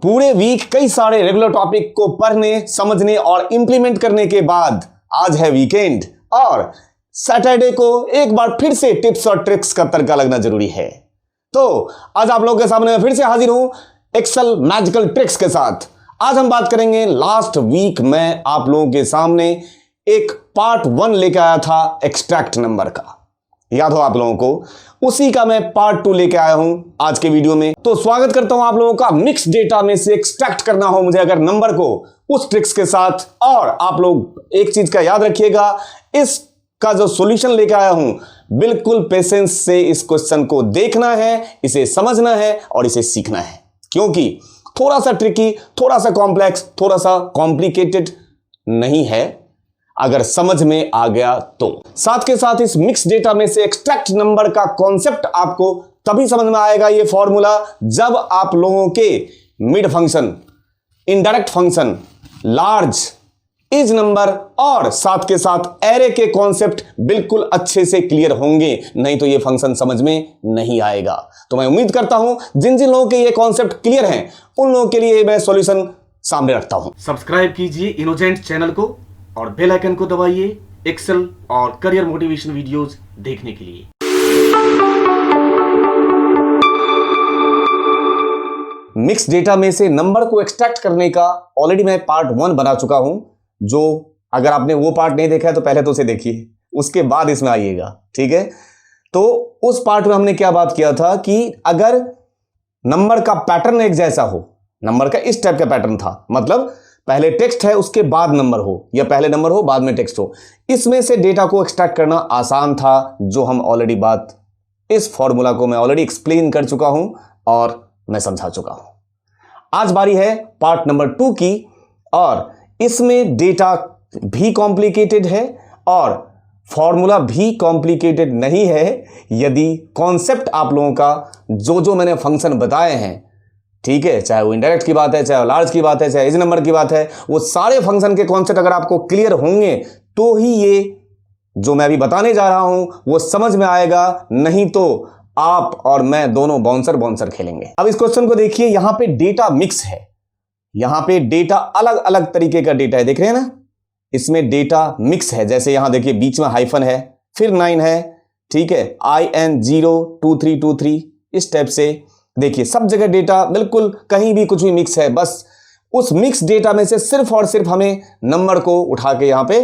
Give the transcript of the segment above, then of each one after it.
पूरे वीक कई सारे रेगुलर टॉपिक को पढ़ने, समझने और इंप्लीमेंट करने के बाद आज है वीकेंड और सैटरडे को एक बार फिर से टिप्स और ट्रिक्स का तड़का लगना जरूरी है। तो आज आप लोगों के सामने मैं फिर से हाजिर हूं एक्सेल मैजिकल ट्रिक्स के साथ। आज हम बात करेंगे, लास्ट वीक मैं आप लोगों के सामने एक पार्ट 1 लेकर आया था एक्सट्रैक्ट नंबर का, याद हो आप लोगों को, उसी का मैं पार्ट 2 लेके आया हूं आज के वीडियो में। तो स्वागत करता हूं आप लोगों का। मिक्स डेटा में से एक्सट्रैक्ट करना हो मुझे अगर नंबर को उस ट्रिक्स के साथ, और आप लोग एक चीज का याद रखिएगा, इसका जो सॉल्यूशन लेके आया हूं बिल्कुल पेशेंस से इस क्वेश्चन को देखना है, इसे समझना है और इसे सीखना है, क्योंकि थोड़ा सा ट्रिकी, थोड़ा सा कॉम्प्लेक्स, थोड़ा सा कॉम्प्लिकेटेड नहीं है अगर समझ में आ गया तो। साथ के साथ इस मिक्स डेटा में से एक्सट्रैक्ट नंबर का कॉन्सेप्ट आपको तभी समझ में आएगा, ये फॉर्मूला, जब आप लोगों के mid function, indirect function, large, is number और साथ के साथ एरे के कॉन्सेप्ट बिल्कुल अच्छे से क्लियर होंगे, नहीं तो ये फंक्शन समझ में नहीं आएगा। तो मैं उम्मीद करता हूं जिन जिन लोगों के ये कॉन्सेप्ट क्लियर हैं उन लोगों के लिए मैं सॉल्यूशन सामने रखता हूं। सब्सक्राइब कीजिए इनोजेंट चैनल को और बेल आइकन को दबाइए एक्सेल और करियर मोटिवेशन वीडियोस देखने के लिए। मिक्स डेटा में से नंबर को एक्सट्रैक्ट करने का ऑलरेडी मैं पार्ट 1 बना चुका हूं, जो अगर आपने वो पार्ट नहीं देखा है तो पहले तो उसे देखिए, उसके बाद इसमें आइएगा, ठीक है। तो उस पार्ट में हमने क्या बात किया था कि अगर नंबर का पैटर्न एक जैसा हो, नंबर का इस टाइप का पैटर्न था, मतलब पहले टेक्स्ट है उसके बाद नंबर हो, या पहले नंबर हो बाद में टेक्स्ट हो, इसमें से डेटा को एक्सट्रैक्ट करना आसान था, जो हम ऑलरेडी बात, इस फॉर्मूला को मैं ऑलरेडी एक्सप्लेन कर चुका हूं और मैं समझा चुका हूं। आज बारी है पार्ट नंबर 2 की, और इसमें डेटा भी कॉम्प्लिकेटेड है और फॉर्मूला भी कॉम्प्लिकेटेड नहीं है, यदि कॉन्सेप्ट आप लोगों का जो मैंने फंक्शन बताए हैं, ठीक है, चाहे वो इनडायरेक्ट की बात है, चाहे वो लार्ज की बात है, चाहे इज नंबर की बात है, वो सारे फंक्शन के कॉन्सेप्ट अगर आपको क्लियर होंगे तो ही ये जो मैं अभी बताने जा रहा हूं वो समझ में आएगा, नहीं तो आप और मैं दोनों बाउंसर खेलेंगे। अब इस क्वेश्चन को देखिए, यहां पे डेटा मिक्स है, यहां पे डेटा अलग अलग तरीके का डेटा है, देख रहे हैं ना, इसमें डेटा मिक्स है। जैसे यहां देखिए बीच में हाइफन है, फिर 9 है, ठीक है, IN02323, इस टाइप से देखिए सब जगह डेटा बिल्कुल कहीं भी कुछ भी मिक्स है। बस उस मिक्स डेटा में से सिर्फ और सिर्फ हमें नंबर को उठा के यहां पे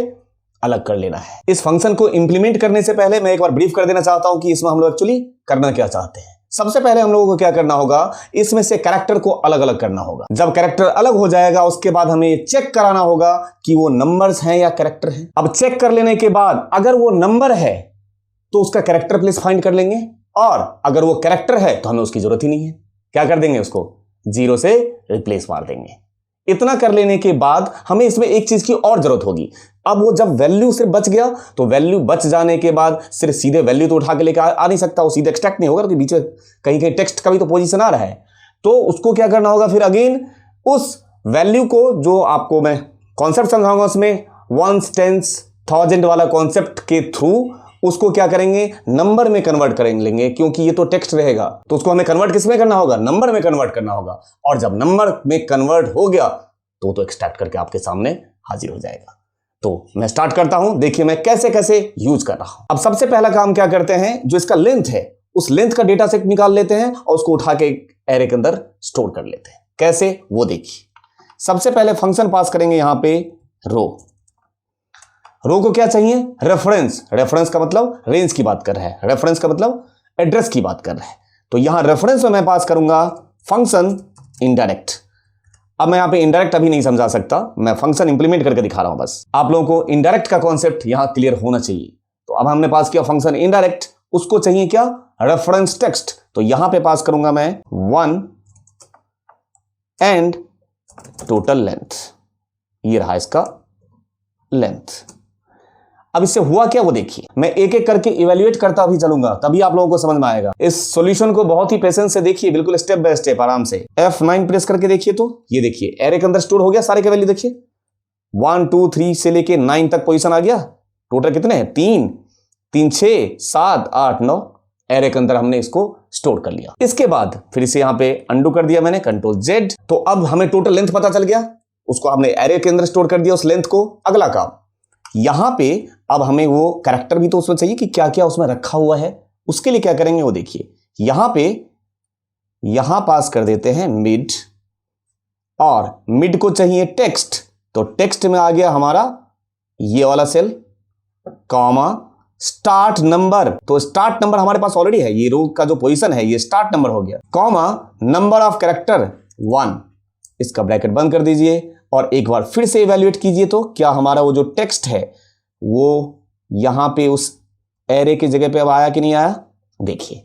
अलग कर लेना है। इस फंक्शन को इंप्लीमेंट करने से पहले मैं एक बार ब्रीफ कर देना चाहता हूं कि इसमें हम लोग एक्चुअली करना क्या चाहते हैं। सबसे पहले हम लोगों को क्या करना होगा, इसमें से कैरेक्टर को अलग अलग करना होगा। जब कैरेक्टर अलग हो जाएगा उसके बाद हमें चेक कराना होगा कि वो नंबर्स हैं या कैरेक्टर हैं। अब चेक कर लेने के बाद अगर वो नंबर है तो उसका कैरेक्टर प्लेस फाइंड कर लेंगे, और अगर वो कैरेक्टर है तो हमें उसकी जरूरत ही नहीं है, क्या कर देंगे, उसको 0 से रिप्लेस मार देंगे। इतना कर लेने के बाद हमें इसमें एक चीज की और जरूरत होगी। अब वो जब वैल्यू से बच गया तो वैल्यू बच जाने के बाद सिर्फ सीधे वैल्यू तो उठा के लेकर आ नहीं सकता, वो सीधे एक्सट्रैक्ट नहीं होगा, क्योंकि बीच में कहीं कहीं टेक्स्ट का भी तो पोजीशन आ रहा है। तो उसको क्या करना होगा, फिर अगेन उस वैल्यू को, जो आपको मैं कॉन्सेप्ट समझाऊंगा उसमें वंस, टेंस, थाउजेंड वाला कॉन्सेप्ट के थ्रू उसको क्या करेंगे, नंबर में कन्वर्ट कर लेंगे, क्योंकि ये तो टेक्स्ट रहेगा, तो उसको हमें कन्वर्ट किस में करना होगा, नंबर में कन्वर्ट करना होगा। और जब नंबर में कन्वर्ट हो गया तो एक्सट्रैक्ट करके आपके सामने हाजिर हो जाएगा। तो मैं स्टार्ट करता हूं, देखिए मैं कैसे कैसे यूज कर रहा हूं। अब सबसे पहला काम क्या करते हैं, जो इसका लेंथ है उस लेंथ का डेटा सेट निकाल लेते हैं और उसको उठा के एरे के अंदर स्टोर कर लेते हैं। कैसे, वो देखिए। सबसे पहले फंक्शन पास करेंगे यहां पे रो को क्या चाहिए, रेफरेंस। रेफरेंस का मतलब रेंज की बात कर रहा है, रेफरेंस का मतलब एड्रेस की बात कर रहा है। तो यहां रेफरेंस में मैं पास करूंगा फंक्शन इनडायरेक्ट। अब मैं यहां पे इनडायरेक्ट अभी नहीं समझा सकता, मैं फंक्शन इंप्लीमेंट करके दिखा रहा हूं, बस आप लोगों को इनडायरेक्ट का कॉन्सेप्ट यहां क्लियर होना चाहिए। तो अब हमने पास किया फंक्शन इनडायरेक्ट, उसको चाहिए क्या, रेफरेंस टेक्स्ट। तो यहां पे पास करूंगा मैं 1 एंड टोटल लेंथ, ये रहा इसका लेंथ। अब इससे हुआ क्या वो देखिए, मैं एक एक करके इवेल्युएट करता भी चलूंगा, तभी आप लोगों को समझ में आएगा। इस सॉल्यूशन को बहुत ही पेशेंस से देखिए, बिल्कुल स्टेप बाय स्टेप आराम से। F9 प्रेस करके देखिए, तो ये देखिए एरे के अंदर स्टोर हो गया सारे के वैल्यू, देखिए 1 2 3 से लेके 9 तक पोजीशन आ गया। टोटल कितने हैं, 3 3 6 7 8 9 एरे के अंदर हमने इसको स्टोर कर लिया। इसके बाद फिर इसे यहां पे अंडू कर दिया मैंने, कंट्रोल जेड। तो अब हमें टोटल लेंथ पता चल गया, उसको हमने एरे के अंदर स्टोर कर दिया उस लेंथ को। अगला काम, यहां पे अब हमें वो कैरेक्टर भी तो उसमें चाहिए कि क्या क्या उसमें रखा हुआ है। उसके लिए क्या करेंगे वो देखिए, यहां पास कर देते हैं मिड, और मिड को चाहिए टेक्स्ट, तो टेक्स्ट में आ गया हमारा ये वाला सेल, कॉमा स्टार्ट नंबर। तो स्टार्ट नंबर हमारे पास ऑलरेडी है, ये रो का जो पोजीशन है ये स्टार्ट नंबर हो गया, कॉमा नंबर ऑफ कैरेक्टर 1, इसका ब्रैकेट बंद कर दीजिए। और एक बार फिर से इवैल्यूएट कीजिए तो क्या हमारा वो जो टेक्स्ट है वो यहां पे उस एरे की जगह पे अब आया कि नहीं आया। देखिए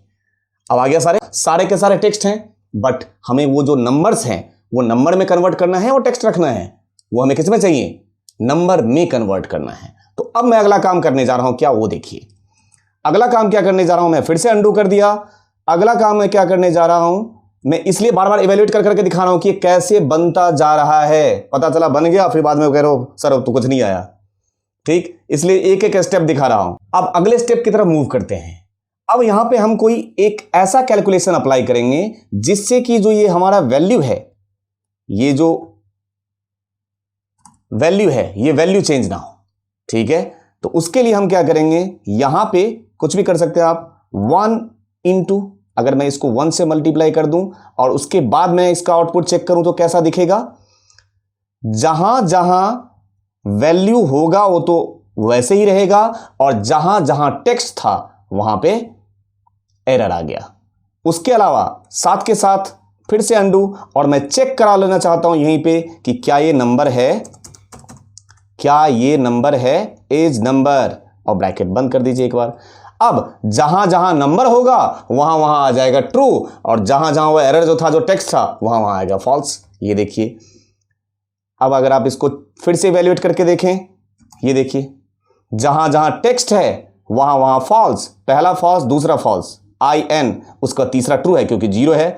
अब आ गया, सारे के सारे टेक्स्ट हैं, बट हमें वो जो नंबर्स हैं वो नंबर में कन्वर्ट करना है और टेक्स्ट रखना है, वो हमें किस में चाहिए, नंबर में कन्वर्ट करना है। तो अब मैं अगला काम करने जा रहा हूं, क्या वो देखिए। अगला काम क्या करने जा रहा हूं, मैं फिर से अंडू कर दिया। अगला काम मैं क्या करने जा रहा हूं, मैं इसलिए बार बार इवैल्यूएट कर करके दिखा रहा हूं कि ये कैसे बनता जा रहा है। पता चला बन गया, फिर बाद में कह रहे हो सर अब तो कुछ नहीं आया, ठीक, इसलिए एक एक स्टेप दिखा रहा हूं। अब अगले स्टेप की तरफ मूव करते हैं। अब यहां पे हम कोई एक ऐसा कैलकुलेशन अप्लाई करेंगे जिससे कि जो ये हमारा वैल्यू है, ये जो वैल्यू है ये वैल्यू चेंज ना हो, ठीक है। तो उसके लिए हम क्या करेंगे, यहां पे कुछ भी कर सकते हैं आप, 1 इंटू, अगर मैं इसको 1 से मल्टीप्लाई कर दूं और उसके बाद मैं इसका आउटपुट चेक करूं तो कैसा दिखेगा, जहां जहां वैल्यू होगा वो तो वैसे ही रहेगा, और जहां जहां टेक्स्ट था वहां पे एरर आ गया। उसके अलावा साथ के साथ फिर से अंडू, और मैं चेक करा लेना चाहता हूं यहीं पे कि क्या ये नंबर है, क्या ये नंबर है, एज नंबर, और ब्रैकेट बंद कर दीजिए एक बार। अब जहां जहां नंबर होगा वहां वहां आ जाएगा ट्रू, और जहां जहां वो एरर जो था, जो टेक्स्ट था, वहां वहां आएगा फॉल्स। ये देखिए, अब अगर आप इसको फिर से इवैल्यूएट करके देखें, ये देखिए जहां जहां टेक्स्ट है वहां वहां फॉल्स, पहला फॉल्स दूसरा फॉल्स, IN उसका तीसरा ट्रू है क्योंकि 0 है,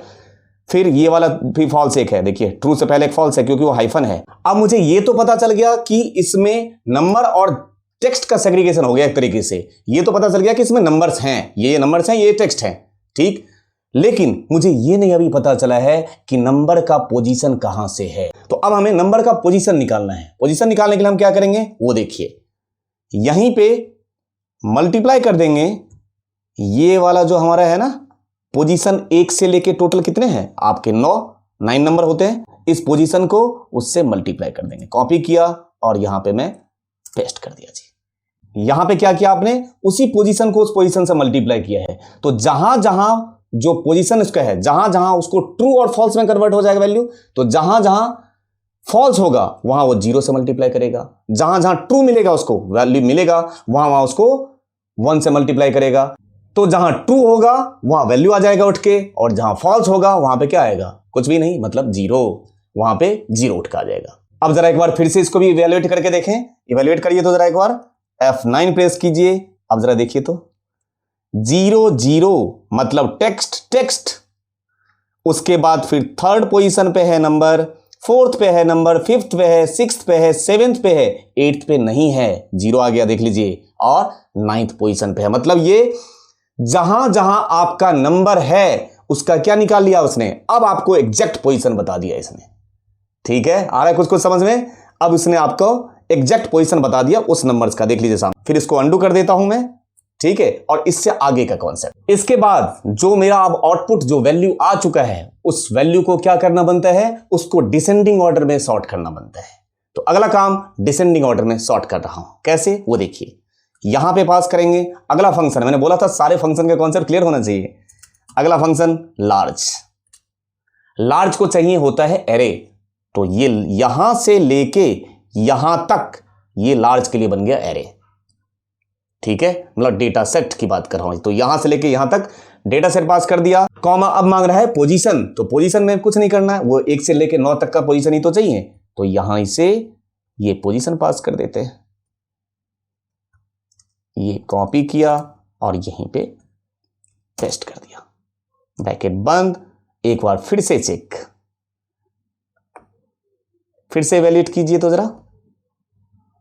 फिर ये वाला भी फॉल्स एक है, देखिए ट्रू से पहले एक फॉल्स है क्योंकि वो हाइफन है। अब मुझे ये तो पता चल गया कि इसमें नंबर और टेक्स्ट का सेग्रीगेशन हो गया एक तरीके से, ये तो पता चल गया कि इसमें नंबर्स हैं, ये नंबर्स हैं, ये टेक्स्ट हैं, ठीक। लेकिन मुझे ये नहीं अभी पता चला है कि नंबर का पोजीशन कहां से है। तो अब हमें नंबर का पोजीशन निकालना है। पोजीशन निकालने के लिए हम क्या करेंगे वो देखिए, यहीं पे मल्टीप्लाई कर देंगे, ये वाला जो हमारा है ना पोजीशन 1 से लेके टोटल कितने हैं आपके 9 नंबर होते हैं, इस पोजीशन को उससे मल्टीप्लाई कर देंगे। कॉपी किया और यहां पे मैं पेस्ट कर दिया जी। यहां पे क्या किया आपने, उसी पोजीशन को उस पोजीशन से मल्टीप्लाई किया है। तो जहां जहां जो पोजीशन उसका है, जहां जहां उसको ट्रू और फॉल्स में कन्वर्ट हो जाएगा वैल्यू, तो जहां जहां फॉल्स होगा वहां वो 0 से मल्टीप्लाई करेगा, जहां जहां ट्रू मिलेगा उसको वैल्यू मिलेगा वहां वहां उसको 1 से मल्टीप्लाई करेगा। तो जहां ट्रू होगा वहां वैल्यू आ जाएगा उठ के, और जहां फॉल्स होगा वहां पे क्या आएगा, कुछ भी नहीं, मतलब 0, वहां पे 0 उठ के आ जाएगा। अब जरा एक बार फिर से इसको भी इवैल्यूएट करके देखें। इवैल्यूएट करिए तो जरा एक बार F9 प्रेस कीजिए। अब जरा देखिए तो 0 0 मतलब टेक्स्ट, उसके बाद फिर थर्ड पोजीशन पे है नंबर, फोर्थ पे है नंबर, फिफ्थ पे है, सिक्स्थ पे है, सेवेंथ पे है, एट्थ पे नहीं है, 0 आ गया देख लीजिए, और 9th पोजीशन पे है। मतलब ये जहां जहां आपका नंबर है उसका क्या निकाल लिया उसने, अब आपको एग्जैक्ट पोजीशन बता दिया इसने, ठीक है। आ रहा है कुछ कुछ समझ में, अब इसने आपको एग्जैक्ट पोजीशन बता दिया उस नंबर्स का, देख लीजिए सामने। फिर इसको अंडू कर देता हूं मैं, ठीक है, और इससे आगे का कॉन्सेप्ट। इसके बाद जो मेरा अब आउटपुट जो वैल्यू आ चुका है, उस वैल्यू को क्या करना बनता है, उसको डिसेंडिंग ऑर्डर में सॉर्ट करना बनता है। तो अगला काम डिसेंडिंग ऑर्डर में सॉर्ट कर रहा हूं, कैसे वो देखिए। यहां पे पास करेंगे अगला फंक्शन, मैंने बोला था सारे फंक्शन का कॉन्सेप्ट क्लियर होना चाहिए। अगला फंक्शन लार्ज को चाहिए होता है एरे, तो ये यहां से लेके यहां तक ये लार्ज के लिए बन गया एरे, ठीक है, मतलब डेटा सेट की बात कर रहा हूं। तो यहां से लेके यहां तक डेटा सेट पास कर दिया, कॉमा अब मांग रहा है पोजीशन, तो पोजीशन में कुछ नहीं करना है, वो 1 से लेके 9 तक का पोजीशन ही तो चाहिए, तो यहां से ये पोजीशन पास कर देते हैं। ये कॉपी किया और यहीं पे पेस्ट कर दिया, ब्रैकेट बंद। एक बार फिर से चेक, फिर से वैलिडेट कीजिए तो जरा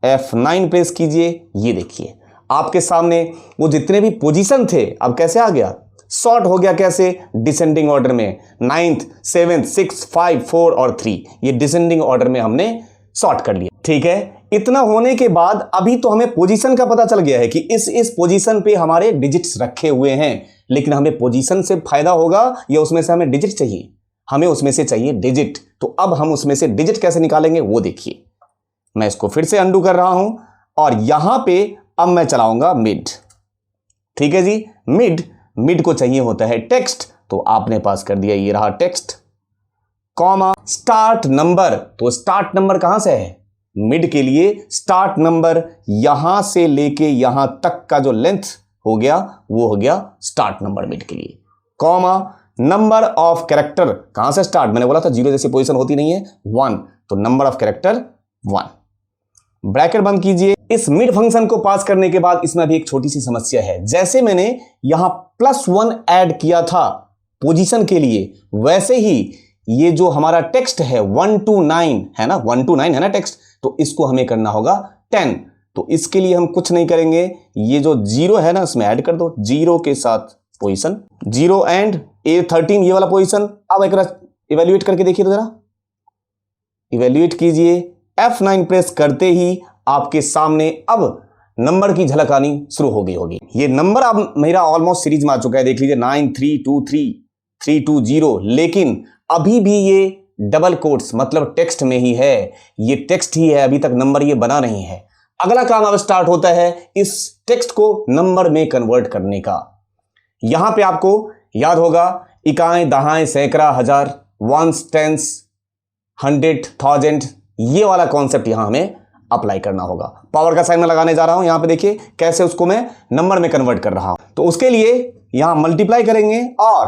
F9 प्रेस कीजिए। ये देखिए आपके सामने वो जितने भी पोजीशन थे अब कैसे आ गया, सॉर्ट हो गया कैसे, डिसेंडिंग ऑर्डर में, 9th 7th 6 5 4 और 3, ये डिसेंडिंग ऑर्डर में हमने सॉर्ट कर लिया। ठीक है, इतना होने के बाद अभी तो हमें पोजीशन का पता चल गया है कि इस पोजीशन पे हमारे डिजिट्स रखे हुए हैं, लेकिन हमें पोजीशन से फायदा होगा या उसमें से हमें डिजिट चाहिए? हमें उसमें से चाहिए डिजिट। तो अब हम उसमें से डिजिट कैसे निकालेंगे वो देखिए। मैं इसको फिर से अंडू कर रहा हूं और यहां पे अब मैं चलाऊंगा मिड। ठीक है जी, मिड को चाहिए होता है टेक्स्ट, तो आपने पास कर दिया, ये रहा टेक्स्ट, कॉमा स्टार्ट नंबर। तो स्टार्ट नंबर कहां से है? मिड के लिए स्टार्ट नंबर यहां से लेके यहां तक का जो लेंथ हो गया वो हो गया स्टार्ट नंबर मिड के लिए, कॉमा नंबर ऑफ कैरेक्टर। कहां से स्टार्ट? मैंने बोला था 0 जैसी पोजीशन होती नहीं है, 1, तो नंबर ऑफ कैरेक्टर 1। ब्रैकेट बंद कीजिए। इस मिड फंक्शन को पास करने के बाद इसमें भी एक छोटी सी समस्या है। जैसे मैंने यहां +1 ऐड किया था पोजीशन के लिए, वैसे ही ये जो हमारा टेक्स्ट है 1 to 9 है ना, 1 to 9 है ना टेक्स्ट, तो इसको हमें करना होगा 10। तो इसके लिए हम कुछ नहीं करेंगे, ये जो 0 है ना इसमें ऐड कर दो, 0 के साथ पोजीशन 0 एंड A13 ये वाला पोजीशन। अब एक इवेल्युएट करके देखिए तो जरा, इवेल्युएट कीजिए। F9 प्रेस करते ही आपके सामने अब नंबर की झलक आनी शुरू हो गई होगी। ये नंबर अब मेरा ऑलमोस्ट सीरीज में आ चुका है, देख लीजिए 9323 320, लेकिन अभी भी ये डबल कोट्स मतलब टेक्स्ट में ही है, ये टेक्स्ट ही है, अभी तक नंबर ये बना नहीं है। अगला काम अब स्टार्ट होता है इस टेक्स्ट को नंबर में कन्वर्ट करने का। यहां पे आपको याद होगा इकाएं, दहाएं, सैकड़ा, हजार, वंस, टेंस, 100, 1000, ये वाला कॉन्सेप्ट यहां हमें अप्लाई करना होगा। पावर का साइन में लगाने जा रहा हूं, यहां पे देखिए कैसे उसको मैं नंबर में कन्वर्ट कर रहा हूं। तो उसके लिए यहां मल्टीप्लाई करेंगे और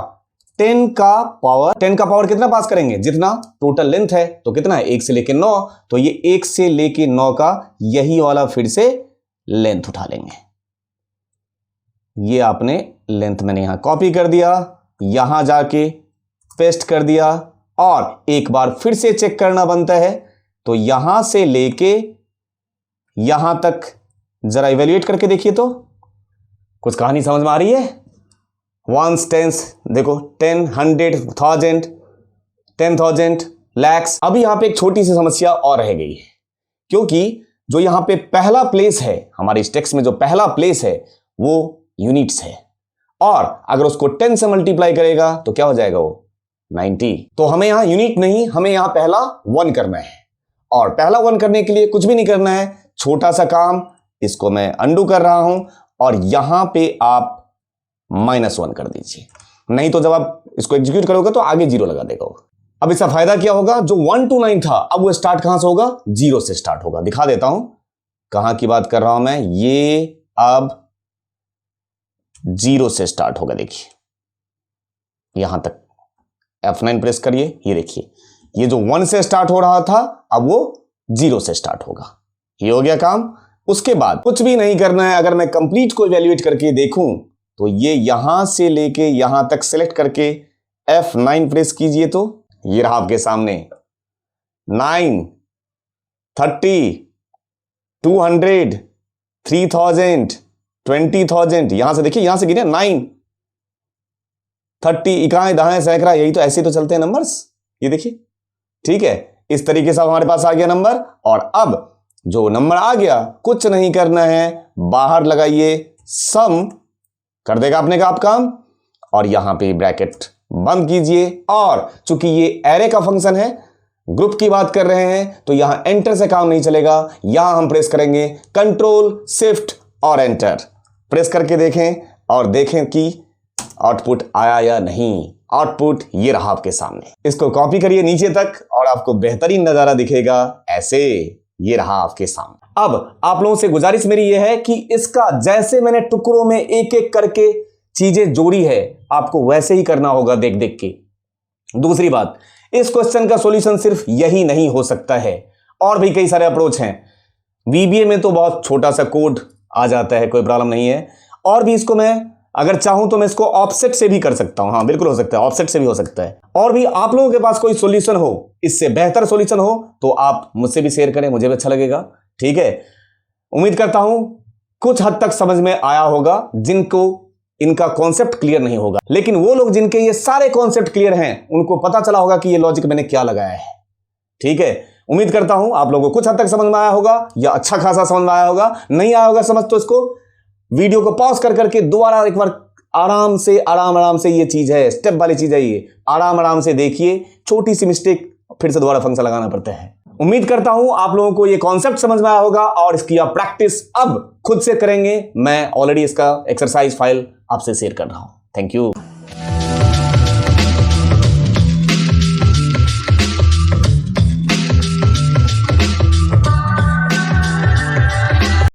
10 का पावर कितना पास करेंगे? जितना टोटल लेंथ है, तो कितना है 1 से लेके 9, तो ये 1 से लेके 9 का यही वाला फिर से लेंथ उठा लेंगे। ये आपने लेंथ मैंने यहां कॉपी कर दिया, यहां जाके पेस्ट कर दिया और एक बार फिर से चेक करना बनता है, तो यहां से लेके यहां तक जरा इवेल्युएट करके देखिए तो कुछ कहानी समझ में आ रही है? वंस, टेंस, देखो 10, 100, 1000, 10,000, लैक्स। अभी यहां पे एक छोटी सी समस्या और रह गई है, क्योंकि जो यहां पे पहला प्लेस है हमारे इस टेक्स्ट में, जो पहला प्लेस है वो यूनिट्स है, और अगर उसको 10 से मल्टीप्लाई करेगा तो क्या हो जाएगा वो 90। तो हमें यहां यूनिट नहीं, हमें यहां पहला 1 करना है, और पहला 1 करने के लिए कुछ भी नहीं करना है, छोटा सा काम, इसको मैं अंडू कर रहा हूं और यहां पे आप -1 कर दीजिए, नहीं तो जब आप इसको एग्जीक्यूट करोगे तो आगे 0 लगा देगा। अब इसका फायदा क्या होगा? जो 1 to 9 था अब वो स्टार्ट कहां से होगा? 0 से स्टार्ट होगा। दिखा देता हूं कहां की बात कर रहा हूं मैं, ये अब 0 से स्टार्ट होगा। देखिए यहां तक F9 प्रेस करिए, ये देखिए ये जो 1 से स्टार्ट हो रहा था अब वो 0 से स्टार्ट होगा। ये हो गया काम। उसके बाद कुछ भी नहीं करना है। अगर मैं कंप्लीट को इवैल्यूएट करके देखूं तो ये यहां से लेके यहां तक सिलेक्ट करके F9 प्रेस कीजिए, तो ये रहा आपके सामने 9, 30, 200, 3000, 20,000। यहां से देखिए, यहां से गिने 9, 30, इकाएं, दहाएं, सैकड़ा, यही तो ऐसे तो चलते हैं नंबर्स। ये देखिए, ठीक है, इस तरीके से हमारे पास आ गया नंबर। और अब जो नंबर आ गया कुछ नहीं करना है, बाहर लगाइए, सम कर देगा अपने का आप काम, और यहां पे ब्रैकेट बंद कीजिए। और चूंकि ये एरे का फंक्शन है, ग्रुप की बात कर रहे हैं, तो यहां एंटर से काम नहीं चलेगा। यहां हम प्रेस करेंगे कंट्रोल शिफ्ट और एंटर, प्रेस करके देखें और देखें कि आउटपुट आया या नहीं। आउटपुट ये रहा आपके सामने। इसको कॉपी करिए नीचे तक और आपको बेहतरीन नजारा दिखेगा ऐसे। ये रहा आपके सामने। अब आप लोगों से गुजारिश मेरी ये है कि इसका जैसे मैंने टुकड़ों में एक एक करके चीजें जोड़ी है, आपको वैसे ही करना होगा देख देख के। दूसरी बात, इस क्वेश्चन का सॉल्यूशन सिर्फ यही नहीं हो सकता है, और भी कई सारे अप्रोच हैं। VBA में तो बहुत छोटा सा कोड आ जाता है, कोई प्रॉब्लम नहीं है। और भी इसको मैं अगर चाहूं तो मैं इसको ऑफसेट से भी कर सकता हूं। हाँ बिल्कुल हो सकता है, ऑफसेट से भी हो सकता है। और भी आप लोगों के पास कोई सॉल्यूशन हो, इससे बेहतर सॉल्यूशन हो, तो आप मुझसे भी शेयर करें, मुझे भी अच्छा लगेगा। ठीक है, उम्मीद करता हूं कुछ हद तक समझ में आया होगा। जिनको इनका कॉन्सेप्ट क्लियर नहीं होगा। लेकिन वो लोग जिनके ये सारे कॉन्सेप्ट क्लियर हैं उनको पता चला होगा कि ये लॉजिक मैंने क्या लगाया है। ठीक है, उम्मीद करता हूं आप लोगों को कुछ हद तक समझ में आया होगा या अच्छा खासा समझ में आया होगा। नहीं आया होगा समझ तो इसको वीडियो को पॉज कर करके दोबारा एक बार आराम से ये चीज है, स्टेप वाली चीज है, ये आराम से देखिए। छोटी सी मिस्टेक फिर से दोबारा फंक्शन लगाना पड़ता है। उम्मीद करता हूं आप लोगों को ये कॉन्सेप्ट समझ में आया होगा और इसकी आप प्रैक्टिस अब खुद से करेंगे। मैं ऑलरेडी इसका एक्सरसाइज फाइल आपसे शेयर कर रहा हूं। Thank you.